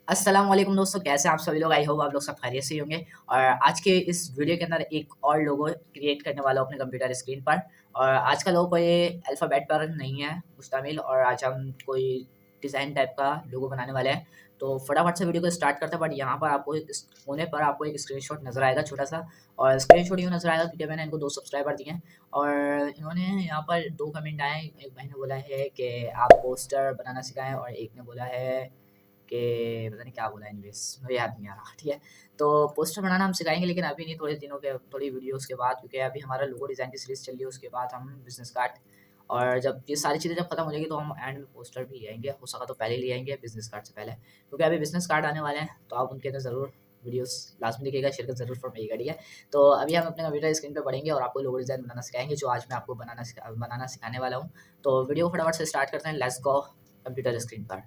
अस्सलाम वालेकुम दोस्तों, कैसे हैं आप सभी लोग। आई होप आप लोग सब खैरियत से ही होंगे। और आज के इस वीडियो के अंदर एक और लोगो क्रिएट करने वाला हूँ अपने कंप्यूटर स्क्रीन पर। और आज का लोगो कोई अल्फ़ाबेट पर नहीं है मुश्तमिल, और आज हम कोई डिज़ाइन टाइप का लोगो बनाने वाले हैं। तो फटाफट से वीडियो को स्टार्ट करते हैं। बट यहाँ पर आपको इस कोने पर आपको एक स्क्रीनशॉट नज़र आएगा छोटा-सा, और स्क्रीनशॉट यूँ नज़र आएगा क्योंकि मैंने इनको 2 सब्सक्राइबर दिए हैं। और इन्होंने यहाँ पर 2 कमेंट आए हैं। एक भाई ने बोला है कि आप पोस्टर बनाना सिखाएँ, और एक ने बोला है कि पता नहीं क्या बोला, एनीवेज़ मुझे याद नहीं आ रहा, ठीक है। तो पोस्टर बनाना हम सिखाएँगे, लेकिन अभी नहीं, थोड़े दिनों के, थोड़ी वीडियोज़ के बाद, क्योंकि अभी हमारा लोगो डिज़ाइन की सीरीज़ चल रही है। उसके बाद हम बिज़नेस कार्ड, और जब ये सारी चीज़ें जब खत्म हो जाएगी तो हम एंड में पोस्टर भी ले आएँगे। हो सका तो पहले ले आएँगे बिज़नेस कार्ड से पहले, क्योंकि अभी बिज़नेस कार्ड आने वाले हैं, तो आप उनके अंदर ज़रूर वीडियोज़ लास्ट में देखिएगा, शिरकत ज़रूर फरमाइएगा, ठीक है। तो अभी हम अपने कंप्यूटर स्क्रीन पे पढ़ेंगे और आपको लोगो डिज़ाइन बनाना सिखाएँगे, जो आज मैं आपको बनाना सिखाने वाला हूँ। तो वीडियो को फटाफट से स्टार्ट करते हैं। लेट्स गो कंप्यूटर स्क्रीन पर।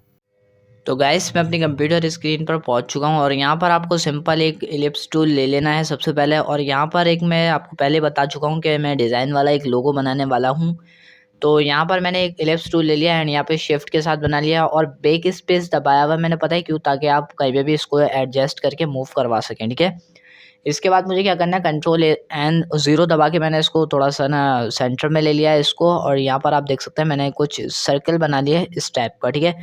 तो गाइस, मैं अपनी कंप्यूटर स्क्रीन पर पहुंच चुका हूं, और यहां पर आपको सिंपल एक इलिप्स टूल ले लेना है सबसे पहले। और यहां पर एक, मैं आपको पहले बता चुका हूं कि मैं डिज़ाइन वाला एक लोगो बनाने वाला हूं। तो यहां पर मैंने एक इलिप्स टूल ले लिया एंड यहां पे शिफ्ट के साथ बना लिया, और बैक स्पेस दबाया हुआ मैंने, पता है क्यों? ताकि आप कहीं पे भी इसको एडजस्ट करके मूव करवा सकें, ठीक है। इसके बाद मुझे क्या करना है, कंट्रोल एंड ज़ीरो दबा के मैंने इसको थोड़ा-सा ना सेंटर में ले लिया है इसको, और यहाँ पर आप देख सकते हैं मैंने कुछ सर्कल बना लिए है इस टाइप का, ठीक है।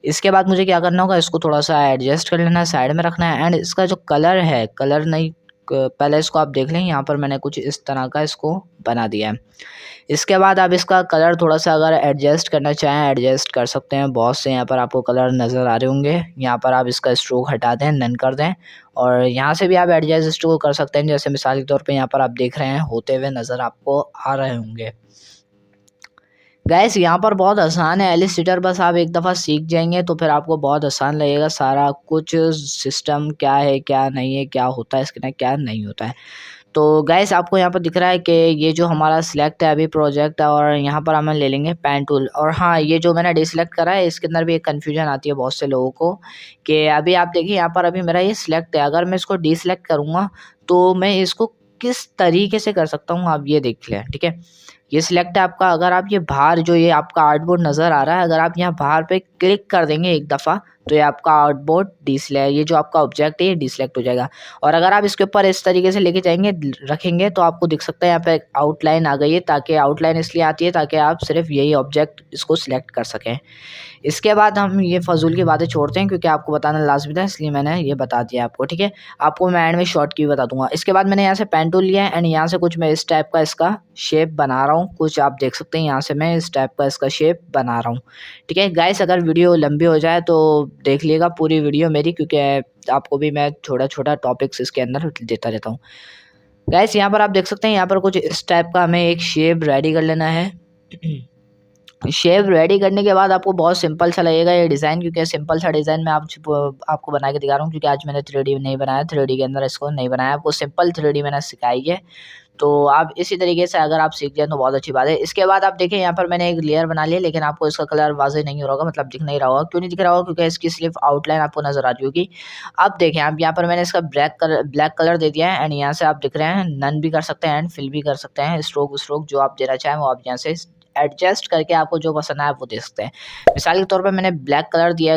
इसके बाद मुझे क्या करना होगा, इसको थोड़ा-सा एडजस्ट कर लेना है, साइड में रखना है, एंड इसका जो कलर है, कलर नहीं, पहले इसको आप देख लें, यहाँ पर मैंने कुछ इस तरह का इसको बना दिया है। इसके बाद आप इसका कलर थोड़ा-सा अगर एडजस्ट करना चाहें, एडजस्ट कर सकते हैं। बहुत से यहाँ पर आपको कलर नज़र आ रहे होंगे। यहाँ पर आप इसका स्ट्रोक हटा दें, नन कर दें, और यहाँ से भी आप एडजस्ट इसको कर सकते हैं। जैसे मिसाल के तौर पे यहाँ पर आप देख रहे हैं, होते हुए नज़र आपको आ रहे होंगे। गाइस, यहाँ पर बहुत आसान है एलिसिटर, बस आप एक दफ़ा सीख जाएँगे तो फिर आपको बहुत आसान लगेगा सारा कुछ। सिस्टम क्या है, क्या नहीं है, क्या होता है इसके अंदर, क्या नहीं होता है। तो गाइस, आपको यहाँ पर दिख रहा है कि ये जो हमारा सिलेक्ट है अभी प्रोजेक्ट, और यहाँ पर हम ले लेंगे पेन टूल। और हाँ, ये जो मैंने डिसलेक्ट करा है, इसके अंदर भी एक कन्फ्यूजन आती है बहुत से लोगों को, कि अभी आप देखिए यहाँ पर अभी मेरा ये सिलेक्ट है, अगर मैं इसको डिसलेक्ट करूँगा तो मैं इसको किस तरीके से कर सकता हूँ, आप ये देख लें, ठीक है। ये सिलेक्ट है आपका, अगर आप ये बाहर जो ये आपका आर्टबोर्ड नज़र आ रहा है, अगर आप यहाँ बाहर पे क्लिक कर देंगे एक दफ़ा, तो ये आपका आउटबोर्ड ये जो आपका ऑब्जेक्ट है ये डिसलेक्ट हो जाएगा। और अगर आप इसके ऊपर इस तरीके से लेके जाएंगे, रखेंगे, तो आपको दिख सकता है यहाँ पे आउटलाइन आ गई है, ताकि आउटलाइन इसलिए आती है ताकि आप सिर्फ यही ऑब्जेक्ट इसको सिलेक्ट कर सकें। इसके बाद हम ये फ़ज़ूल की बातें छोड़ते हैं, क्योंकि आपको बताना लाज़मी था, इसलिए मैंने ये बता दिया आपको, ठीक है। आपको मैं एंड में शॉर्ट की भी बता दूँगा। इसके बाद मैंने यहाँ से पेन टूल लिया है एंड यहाँ से कुछ मैं इस टाइप का इसका शेप बना रहा हूँ। कुछ आप देख सकते हैं, यहाँ से मैं इस टाइप का इसका शेप बना रहा हूँ, ठीक है। गाइस, अगर वीडियो लंबी हो जाए तो देख लीजिएगा पूरी वीडियो मेरी, क्योंकि आपको भी मैं छोटा-छोटा टॉपिक्स इसके अंदर देता रहता हूँ। गाइस, यहाँ पर आप देख सकते हैं, यहाँ पर कुछ इस टाइप का हमें एक शेप रेडी कर लेना है। शेप रेडी करने के बाद आपको बहुत सिंपल सा लगेगा ये डिज़ाइन, क्योंकि सिंपल सा डिज़ाइन मैं आपको बना के दिखा रहा हूँ, क्योंकि आज मैंने 3D नहीं बनाया, 3D के अंदर इसको नहीं बनाया, आपको सिंपल 3D मैंने सिखाई है। तो आप इसी तरीके से अगर आप सीख जाएँ तो बहुत अच्छी बात है। इसके बाद आप देखिए, यहाँ पर मैंने एक लेयर बना लिया, लेकिन आपको इसका कलर वाज़ेह नहीं हो रहा होगा, मतलब दिख नहीं रहा होगा। क्यों नहीं दिख रहा होगा? क्योंकि इसकी सिर्फ़ आउटलाइन आपको नज़र आ रही होगी। अब देखें, आप यहाँ पर मैंने इसका ब्लैक कलर दे दिया है, एंड यहाँ से आप दिख रहे हैं, नन भी कर सकते हैं एंड फिल भी कर सकते हैं। स्ट्रोक जो आप देना चाहें वो आप यहाँ से एडजस्ट करके आपको जो पसंद आए आप वो दे सकते हैं। मिसाल के तौर पे मैंने ब्लैक कलर दिया,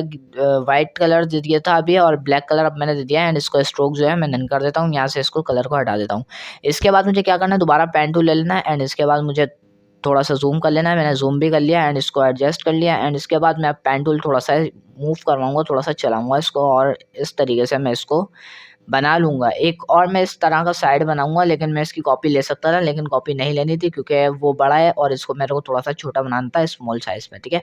वाइट कलर दे दिया था अभी, और ब्लैक कलर अब मैंने दे दिया है, एंड इसको स्ट्रोक जो है मैं नन कर देता हूँ। यहाँ से इसको कलर को हटा देता हूँ। इसके बाद मुझे क्या करना है, दोबारा पेन टूल ले लेना है, एंड इसके बाद मुझे थोड़ा-सा ज़ूम कर लेना है। मैंने ज़ूम भी कर लिया एंड इसको एडजस्ट कर लिया, एंड इसके बाद मैं पेन टूल थोड़ा-सा मूव करवाऊँगा, थोड़ा-सा चलाऊँगा इसको, और इस तरीके से मैं इसको बना लूँगा। एक और मैं इस तरह का साइड बनाऊँगा, लेकिन मैं इसकी कॉपी ले सकता था, लेकिन कॉपी नहीं लेनी थी, क्योंकि वो बड़ा है और इसको मेरे को थोड़ा-सा छोटा बनाना था, स्मॉल साइज़ में, ठीक है।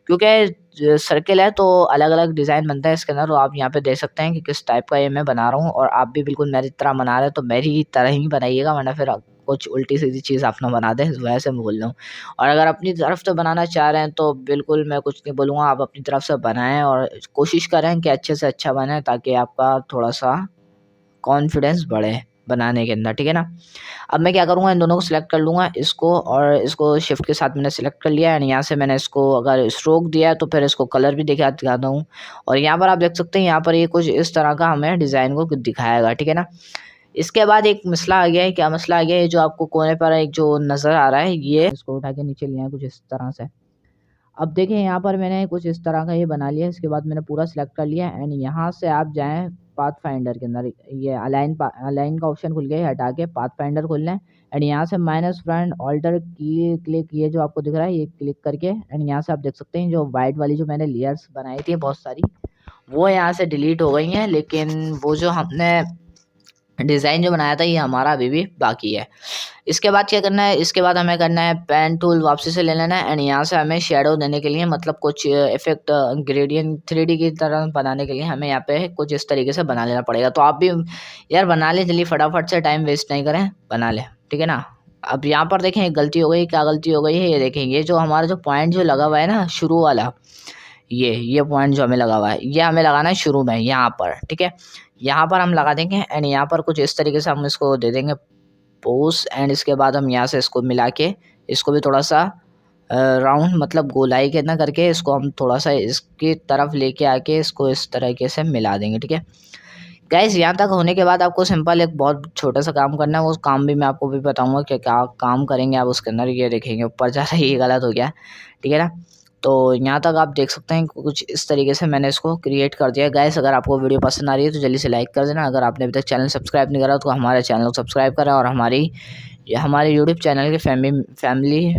क्योंकि सर्किल है तो अलग-अलग डिज़ाइन बनता है इसके अंदर, तो आप यहाँ पे देख सकते हैं कि किस टाइप का ये मैं बना रहा हूँ, और आप भी बिल्कुल मेरी तरह बना रहे हैं, तो मेरी तरह ही बनाइएगा, वरना फिर कुछ उल्टी-सीधी चीज़ आप ना बना दें, इस वजह से मैं बोल रहा हूँ। और अगर अपनी तरफ से बनाना चाह रहे हैं तो बिल्कुल मैं कुछ नहीं बोलूँगा, आप अपनी तरफ से बनाएँ और कोशिश करें कि अच्छे से अच्छा बने, ताकि आपका थोड़ा-सा कॉन्फिडेंस बढ़े बनाने के अंदर, ठीक है ना। अब मैं क्या करूँगा, इन दोनों को सिलेक्ट कर लूँगा, इसको और इसको शिफ्ट के साथ मैंने सिलेक्ट कर लिया, एंड यहाँ से मैंने इसको अगर स्ट्रोक दिया है तो फिर इसको कलर भी दिखाता हूँ। और यहाँ पर आप देख सकते हैं, यहाँ पर ये कुछ इस तरह का हमें डिज़ाइन को दिखाएगा, ठीक है ना। इसके बाद एक मसला आ गया है, क्या मसला आ गया है, ये जो आपको कोने पर एक जो नज़र आ रहा है, ये इसको उठा के नीचे लिया है कुछ इस तरह से। अब देखें यहाँ पर मैंने कुछ इस तरह का ये बना लिया। इसके बाद मैंने पूरा सिलेक्ट कर लिया एंड यहाँ से आप जाएँ पाथ फाइंडर के अंदर, ये अलाइन का ऑप्शन खुल गया, हटा के पाथ फाइंडर खोल लें एंड यहाँ से माइनस फ्रेंड ऑल्टर की क्लिक, ये जो आपको दिख रहा है ये क्लिक करके एंड यहाँ से आप देख सकते हैं जो वाइट वाली जो मैंने लेयर्स बनाई थी बहुत सारी, वो यहाँ से डिलीट हो गई हैं, लेकिन वो जो हमने डिज़ाइन जो बनाया था ये हमारा अभी भी बाकी है। इसके बाद क्या करना है, इसके बाद हमें करना है पेन टूल वापसी से ले लेना है एंड यहाँ से हमें शेडो देने के लिए, मतलब कुछ इफेक्ट ग्रेडियंट 3D की तरह बनाने के लिए हमें यहाँ पे कुछ इस तरीके से बना लेना पड़ेगा। तो आप भी यार बना लें जल्दी, फटाफट से, टाइम वेस्ट नहीं करें, बना लें, ठीक है ना। अब यहाँ पर देखें एक गलती हो गई, क्या गलती हो गई है, ये देखें, ये जो हमारा जो पॉइंट जो लगा हुआ है ना शुरू वाला, ये पॉइंट जो हमें लगा हुआ है, ये हमें लगाना है शुरू में यहाँ पर, ठीक है। यहाँ पर हम लगा देंगे एंड यहाँ पर कुछ इस तरीके से हम इसको दे देंगे पोज एंड इसके बाद हम यहाँ से इसको मिला के इसको भी थोड़ा सा राउंड, मतलब गोलाई के ना करके इसको हम थोड़ा सा इसकी तरफ लेके आके इसको इस तरीके से मिला देंगे, ठीक है गाइस। यहाँ तक होने के बाद आपको सिंपल एक बहुत छोटा सा काम करना है, वो काम भी मैं आपको भी बताऊंगा कि क्या काम करेंगे आप उसके अंदर। ये देखेंगे ऊपर जा रहा है, ये गलत हो गया, ठीक है ना। तो यहाँ तक आप देख सकते हैं कुछ इस तरीके से मैंने इसको क्रिएट कर दिया। गाइस अगर आपको वीडियो पसंद आ रही है तो जल्दी से लाइक कर देना। अगर आपने अभी तक चैनल सब्सक्राइब नहीं करा तो हमारे चैनल को सब्सक्राइब करें और हमारे यूट्यूब चैनल के फैमिली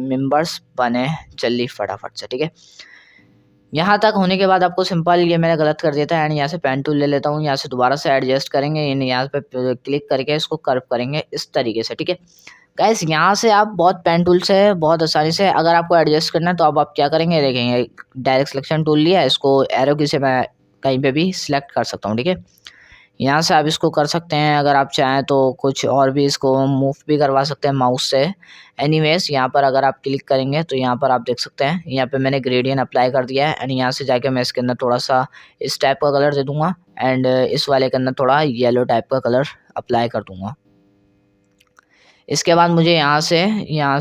मेम्बर्स बने जल्दी फटाफट से, ठीक है। यहाँ तक होने के बाद आपको सिंपल, ये मैंने गलत कर दिया था एंड यहाँ से पेन टूल ले लेता हूँ, यहाँ से दोबारा से एडजस्ट करेंगे, यहाँ पे क्लिक करके इसको कर्व करेंगे इस तरीके से, ठीक है गाइस। यहाँ से आप बहुत पेन टूल से बहुत आसानी से, अगर आपको एडजस्ट करना है तो अब आप क्या करेंगे, देखेंगे डायरेक्ट सिलेक्शन टूल लिया, इसको एरो की से मैं कहीं पे भी सिलेक्ट कर सकता हूँ, ठीक है। यहाँ से आप इसको कर सकते हैं, अगर आप चाहें तो कुछ और भी इसको मूव भी करवा सकते हैं माउस से। एनीवेज यहाँ पर अगर आप क्लिक करेंगे तो यहाँ पर आप देख सकते हैं, यहाँ पे मैंने ग्रेडियंट अप्लाई कर दिया है एंड यहाँ से जाके मैं इसके अंदर थोड़ा सा इस टाइप का कलर दे दूँगा एंड इस वाले के अंदर थोड़ा येलो टाइप का कलर अप्लाई कर दूँगा। इसके बाद मुझे यहाँ से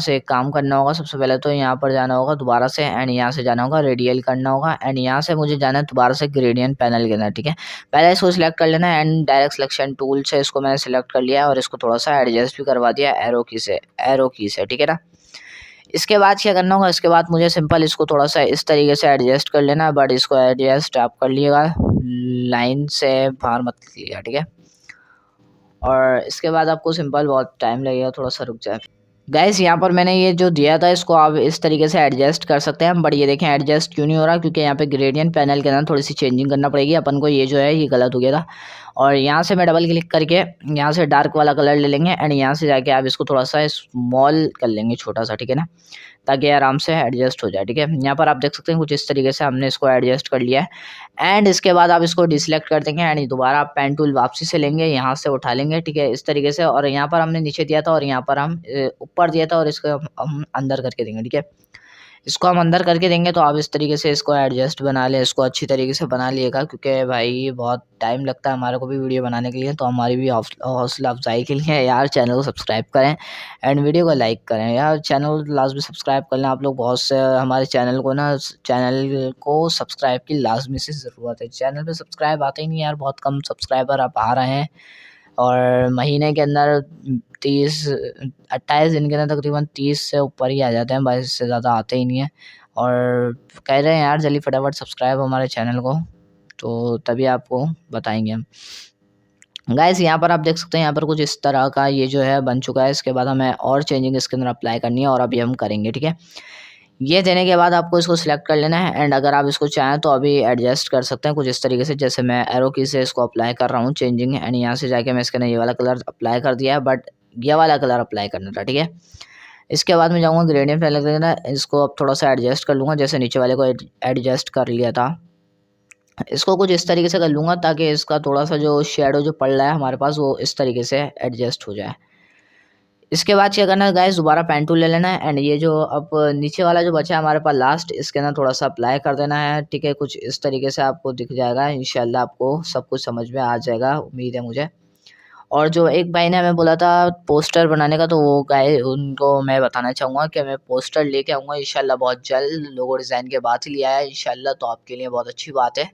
एक काम करना होगा। सबसे पहले तो यहाँ पर जाना होगा दोबारा से एंड यहाँ से जाना होगा रेडियल करना होगा एंड यहाँ से मुझे जाना है दोबारा से ग्रेडियंट पैनल के अंदर, ठीक है। पहले इसको सिलेक्ट कर लेना है एंड डायरेक्ट सिलेक्शन टूल से इसको मैंने सिलेक्ट कर लिया है और इसको थोड़ा सा एडजस्ट भी करवा दिया एरो की से, ठीक है ना। इसके बाद क्या करना होगा, इसके बाद मुझे सिंपल इसको थोड़ा सा इस तरीके से एडजस्ट कर लेना है, बट इसको एडजस्ट आप कर लिएगा, लाइन से बाहर मत लिएगा, ठीक है। और इसके बाद आपको सिंपल बहुत टाइम लगेगा, थोड़ा सा रुक जाए गाइस। यहाँ पर मैंने ये जो दिया था इसको आप इस तरीके से एडजस्ट कर सकते हैं, बट ये देखें एडजस्ट क्यों नहीं हो रहा, क्योंकि यहाँ पे ग्रेडियंट पैनल के अंदर थोड़ी सी चेंजिंग करना पड़ेगी अपन को। ये जो है ये गलत हो गया था और यहाँ से मैं डबल क्लिक करके यहाँ से डार्क वाला कलर ले लेंगे एंड यहाँ से जाके आप इसको थोड़ा सा स्मॉल कर लेंगे, छोटा सा, ठीक है ना, ताकि आराम से एडजस्ट हो जाए, ठीक है। यहाँ पर आप देख सकते हैं कुछ इस तरीके से हमने इसको एडजस्ट कर लिया है एंड इसके बाद आप इसको डिसलेक्ट कर देंगे एंड दोबारा आप पेन टूल वापसी से लेंगे, यहाँ से उठा लेंगे, ठीक है, इस तरीके से। और यहाँ पर हमने नीचे दिया था और यहाँ पर हम ऊपर दिया था और इसको हम अंदर करके देंगे, ठीक है। इसको हम अंदर करके देंगे तो आप इस तरीके से इसको एडजस्ट बना लें, इसको अच्छी तरीके से बना लिएगा, क्योंकि भाई बहुत टाइम लगता है हमारे को भी वीडियो बनाने के लिए। तो हमारी भी हौसला अफजाई के लिए यार चैनल को सब्सक्राइब करें एंड वीडियो को लाइक करें यार। चैनल लाजमी सब्सक्राइब कर लें आप लोग, बहुत से हमारे चैनल को सब्सक्राइब की लाजमी से ज़रूरत है। चैनल पर सब्सक्राइब आते ही नहीं यार, बहुत कम सब्सक्राइबर आप आ रहे हैं और महीने के अंदर 28 दिन के अंदर तकरीबन 30 से ऊपर ही आ जाते हैं, 22 से ज़्यादा आते ही नहीं है। और कह रहे हैं यार जल्दी फटाफट सब्सक्राइब हमारे चैनल को, तो तभी आपको बताएंगे हम। गाइस यहाँ पर आप देख सकते हैं यहाँ पर कुछ इस तरह का ये जो है बन चुका है। इसके बाद हमें और चेंजिंग इसके अंदर अप्लाई करनी है और अभी हम करेंगे, ठीक है। ये देने के बाद आपको इसको सिलेक्ट कर लेना है एंड अगर आप इसको चाहें तो अभी एडजस्ट कर सकते हैं कुछ इस तरीके से, जैसे मैं एरो की से इसको अप्लाई कर रहा हूँ चेंजिंग एंड यहाँ से जाके मैं इसके अंदर ये वाला कलर अप्लाई कर दिया है, बट ये वाला कलर अप्लाई करना था, ठीक है। इसके बाद मैं जाऊँगा ग्रेडियंट पैनल के अंदर, इसको अब थोड़ा सा एडजस्ट कर लूँगा, जैसे नीचे वाले को एडजस्ट कर लिया था, इसको कुछ इस तरीके से कर लूँगा ताकि इसका थोड़ा सा जो शेडो जो पड़ रहा है हमारे पास वो इस तरीके से एडजस्ट हो जाए। इसके बाद क्या करना है गाइस, दोबारा पेन टूल ले लेना है एंड ये जो अब नीचे वाला जो बचा है हमारे पास लास्ट, इसके अंदर थोड़ा सा अप्लाई कर देना है, ठीक है। कुछ इस तरीके से आपको दिख जाएगा, इंशाल्लाह आपको सब कुछ समझ में आ जाएगा, उम्मीद है मुझे। और जो एक भाई ने हमें बोला था पोस्टर बनाने का, तो वो गाय उनको मैं बताना चाहूँगा कि मैं पोस्टर लेके आऊँगा इंशाल्लाह बहुत जल्द। लोगो डिज़ाइन के बाद ही लिया है इंशाल्लाह, तो आपके लिए बहुत अच्छी बात है।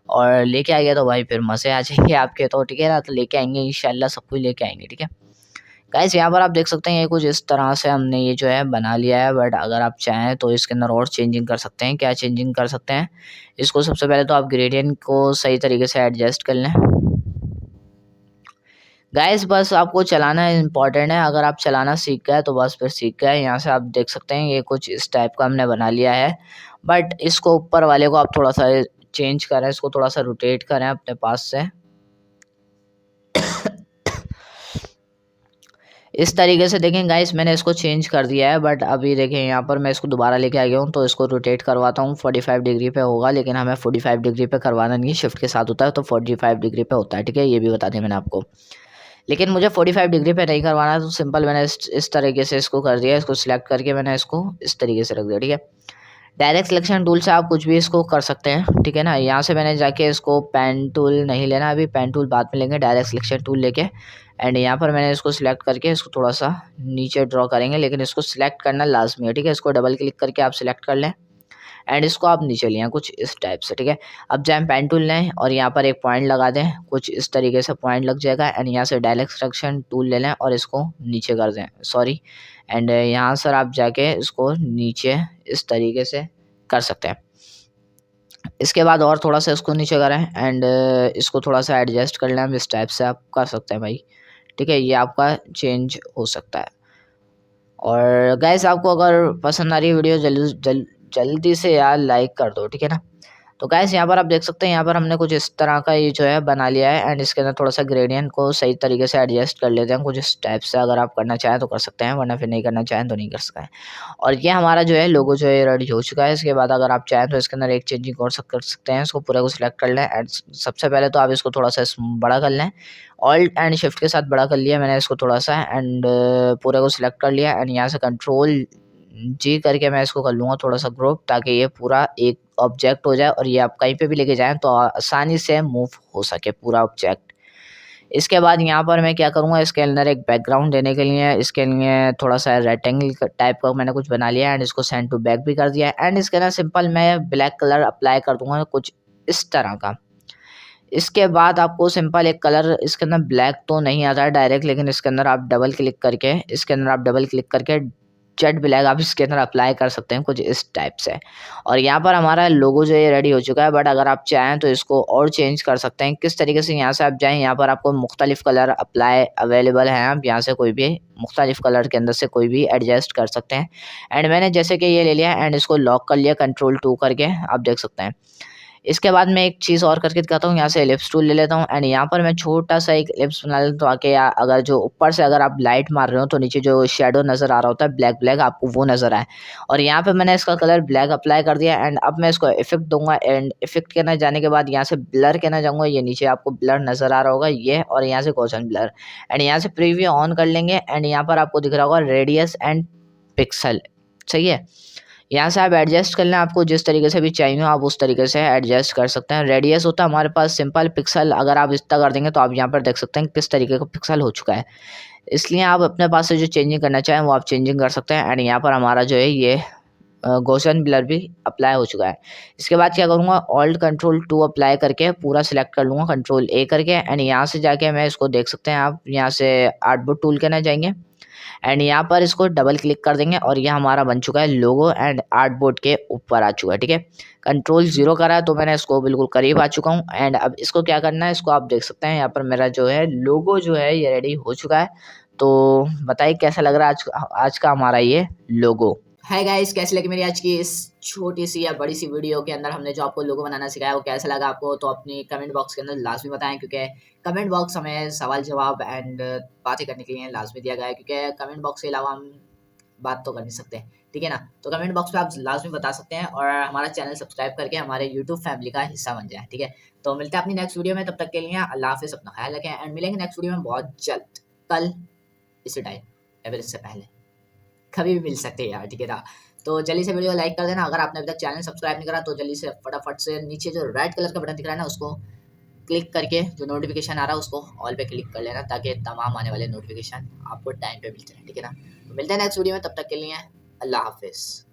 और लेके आ गया तो भाई फिर मज़े आ जाएंगे आपके, तो ठीक है ना, तो लेके आएंगे इंशाल्लाह, सब कुछ लेके आएंगे, ठीक है। गाइस यहाँ पर आप देख सकते हैं ये कुछ इस तरह से हमने ये जो है बना लिया है, बट अगर आप चाहें तो इसके अंदर और चेंजिंग कर सकते हैं। क्या चेंजिंग कर सकते हैं? इसको सबसे पहले तो आप ग्रेडियंट को सही तरीके से एडजस्ट कर लें। गाइस बस आपको चलाना इम्पोर्टेंट है, अगर आप चलाना सीख गए तो बस फिर सीख गए। यहाँ से आप देख सकते हैं ये कुछ इस टाइप का हमने बना लिया है, बट इसको ऊपर वाले को आप थोड़ा सा चेंज करें, इसको थोड़ा सा रोटेट करें अपने पास से इस तरीके से। देखें गाइस मैंने इसको चेंज कर दिया है, बट अभी देखें यहाँ पर मैं इसको दोबारा लेके आ गया हूँ, तो इसको रोटेट करवाता हूँ। 45 डिग्री पे होगा, लेकिन हमें 45 डिग्री पे करवाना नहीं, शिफ्ट के साथ होता है तो 45 डिग्री पे होता है, ठीक है, ये भी बता दिया मैंने आपको। लेकिन मुझे 45 डिग्री पे नहीं करवाना, तो सिंपल मैंने इस तरीके से इसको कर दिया। इसको सिलेक्ट करके मैंने इसको इस तरीके से रख दिया, ठीक है। डायरेक्ट सिलेक्शन टूल से आप कुछ भी इसको कर सकते हैं, ठीक है ना। यहाँ से मैंने जाके इसको पेन टूल नहीं लेना, अभी पेन टूल बाद में लेंगे, डायरेक्ट सिलेक्शन टूल लेके एंड यहाँ पर मैंने इसको सिलेक्ट करके इसको थोड़ा सा नीचे ड्रॉ करेंगे, लेकिन इसको सिलेक्ट करना लाजमी है, ठीक है। इसको डबल क्लिक करके आप सिलेक्ट कर लें एंड इसको आप नीचे लें कुछ इस टाइप से, ठीक है। अब जब हम पेन टूल लें और यहाँ पर एक पॉइंट लगा दें, कुछ इस तरीके से पॉइंट लग जाएगा एंड यहाँ से डायरेक्ट सिलेक्शन टूल ले लें और इसको नीचे कर दें, सॉरी। एंड यहाँ सर आप जाके इसको नीचे इस तरीके से कर सकते हैं। इसके बाद और थोड़ा सा इसको नीचे करें एंड इसको थोड़ा सा एडजस्ट कर लें, हम इस टाइप से आप कर सकते हैं भाई, ठीक है। ये आपका चेंज हो सकता है। और गाइस आपको अगर पसंद आ रही है वीडियो जल्दी से यार लाइक कर दो, ठीक है ना। तो गाइस यहाँ पर आप देख सकते हैं, यहाँ पर हमने कुछ इस तरह का ये जो है बना लिया है एंड इसके अंदर थोड़ा सा ग्रेडियंट को सही तरीके से एडजस्ट कर लेते हैं कुछ इस टाइप से। अगर आप करना चाहें तो कर सकते हैं, वरना फिर नहीं करना चाहें तो नहीं कर सकते हैं। और ये हमारा जो है लोगो जो है रेडी हो चुका है। इसके बाद अगर आप चाहें तो इसके अंदर एक चेंजिंग और कर सकते हैं, इसको पूरा को सिलेक्ट कर लें एंड सबसे पहले तो आप इसको थोड़ा सा बड़ा कर लें, ऑल्ट एंड शिफ्ट के साथ बड़ा कर लिया मैंने इसको थोड़ा सा एंड पूरे को सिलेक्ट कर लिया एंड यहाँ से कंट्रोल जी करके मैं इसको कर लूँगा थोड़ा सा ग्रुप, ताकि ये पूरा एक ऑब्जेक्ट हो जाए और ये आप कहीं पे भी लेके जाएँ तो आसानी से मूव हो सके पूरा ऑब्जेक्ट। इसके बाद यहाँ पर मैं क्या करूँगा, इसके अंदर एक बैकग्राउंड देने के लिए इसके लिए थोड़ा सा रेक्टेंगल टाइप का मैंने कुछ बना लिया एंड इसको सेंड टू बैक भी कर दिया एंड इसके अंदर सिंपल मैं ब्लैक कलर अप्लाई कर दूँगा कुछ इस तरह का। इसके बाद आपको सिंपल एक कलर इसके अंदर ब्लैक तो नहीं आता है डायरेक्ट, लेकिन इसके अंदर आप डबल क्लिक करके जेट ब्लैक आप इसके अंदर अप्लाई कर सकते हैं कुछ इस टाइप से। और यहाँ पर हमारा लोगो जो है रेडी हो चुका है, बट अगर आप चाहें तो इसको और चेंज कर सकते हैं। किस तरीके से? यहाँ से आप जाएँ, यहाँ पर आपको मुख्तलिफ कलर अप्लाई अवेलेबल हैं, आप यहाँ से कोई भी मुख्तलिफ कलर के अंदर से कोई भी एडजस्ट कर सकते हैं। एंड मैंने जैसे कि ये ले लिया एंड इसको लॉक कर लिया Ctrl+2 करके, आप देख सकते हैं। इसके बाद मैं एक चीज़ और करके दिखाता हूँ, यहाँ से एलिप्स टूल ले लेता हूँ एंड यहाँ पर मैं छोटा सा एक एलिप्स बना लेता हूँ, तो आके अगर जो ऊपर से अगर आप लाइट मार रहे हो तो नीचे जो शेडो नज़र आ रहा होता है ब्लैक ब्लैक, आपको वो नज़र आए। और यहाँ पे मैंने इसका कलर ब्लैक अप्लाई कर दिया एंड अब मैं इसको इफेक्ट दूंगा एंड इफेक्ट के ना जाने के बाद यहाँ से ब्लर के ना जाऊँगा, ये नीचे आपको ब्लर नज़र आ रहा होगा ये, और यहाँ से गॉसियन ब्लर एंड यहाँ से प्रीव्यू ऑन कर लेंगे एंड यहाँ पर आपको दिख रहा होगा रेडियस एंड पिक्सल, सही है। यहाँ से आप एडजस्ट कर लें, आपको जिस तरीके से भी चाहिए हो आप उस तरीके से एडजस्ट कर सकते हैं। रेडियस होता है हमारे पास सिंपल, पिक्सल अगर आप इतना कर देंगे तो आप यहाँ पर देख सकते हैं किस तरीके का पिक्सल हो चुका है। इसलिए आप अपने पास से जो चेंजिंग करना चाहें वो आप चेंजिंग कर सकते हैं एंड यहाँ पर हमारा जो है ये गॉसियन ब्लर भी अप्लाई हो चुका है। इसके बाद क्या करूँगा, Ctrl+2 अप्लाई करके पूरा सिलेक्ट कर लूँगा Ctrl+A करके एंड यहाँ से जाके मैं इसको देख सकते हैं आप, यहाँ से आर्टबोर्ड टूल के ना जाएंगे एंड यहाँ पर इसको डबल क्लिक कर देंगे और ये हमारा बन चुका है लोगो एंड आर्टबोर्ड के ऊपर आ चुका है, ठीक है। Ctrl+0 करा है तो मैंने इसको बिल्कुल करीब आ चुका हूँ एंड अब इसको क्या करना है, इसको आप देख सकते हैं यहाँ पर मेरा जो है लोगो जो है ये रेडी हो चुका है। तो बताइए कैसा लग रहा है आज का हमारा ये लोगो। हाय गाइस, कैसे लगी मेरी आज की इस छोटी सी या बड़ी सी वीडियो के अंदर हमने जो आपको लोगो बनाना सिखाया वो कैसा लगा आपको, तो अपनी कमेंट बॉक्स के अंदर लाजमी बताएं, क्योंकि कमेंट बॉक्स हमें सवाल जवाब एंड बातें करने के लिए लाजमी दिया गया है, क्योंकि कमेंट बॉक्स के अलावा हम बात तो कर नहीं सकते, ठीक है ना। तो कमेंट बॉक्स पे आप लाजमी बता सकते हैं और हमारा चैनल सब्सक्राइब करके हमारे यूट्यूब फैमिली का हिस्सा बन जाए, ठीक है। तो मिलते हैं अपनी नेक्स्ट वीडियो में, तब तक के लिए अल्लाह हाफिज़, अपना ख्याल रखें एंड मिलेंगे नेक्स्ट वीडियो में बहुत जल्द, कल इसी टाइम या फिर इससे पहले, कभी भी मिल सकते हैं यार, ठीक है ना। तो जल्दी से वीडियो लाइक कर देना, अगर आपने अभी तक चैनल सब्सक्राइब नहीं करा तो जल्दी से फटाफट से नीचे जो रेड कलर का बटन दिख रहा है ना उसको क्लिक करके जो नोटिफिकेशन आ रहा है उसको ऑल पे क्लिक कर लेना, ताकि तमाम आने वाले नोटिफिकेशन आपको टाइम पे मिल जाए, ठीक है ना। तो मिलते हैं नेक्स्ट वीडियो में, तब तक के लिए अल्लाह हाफिज़।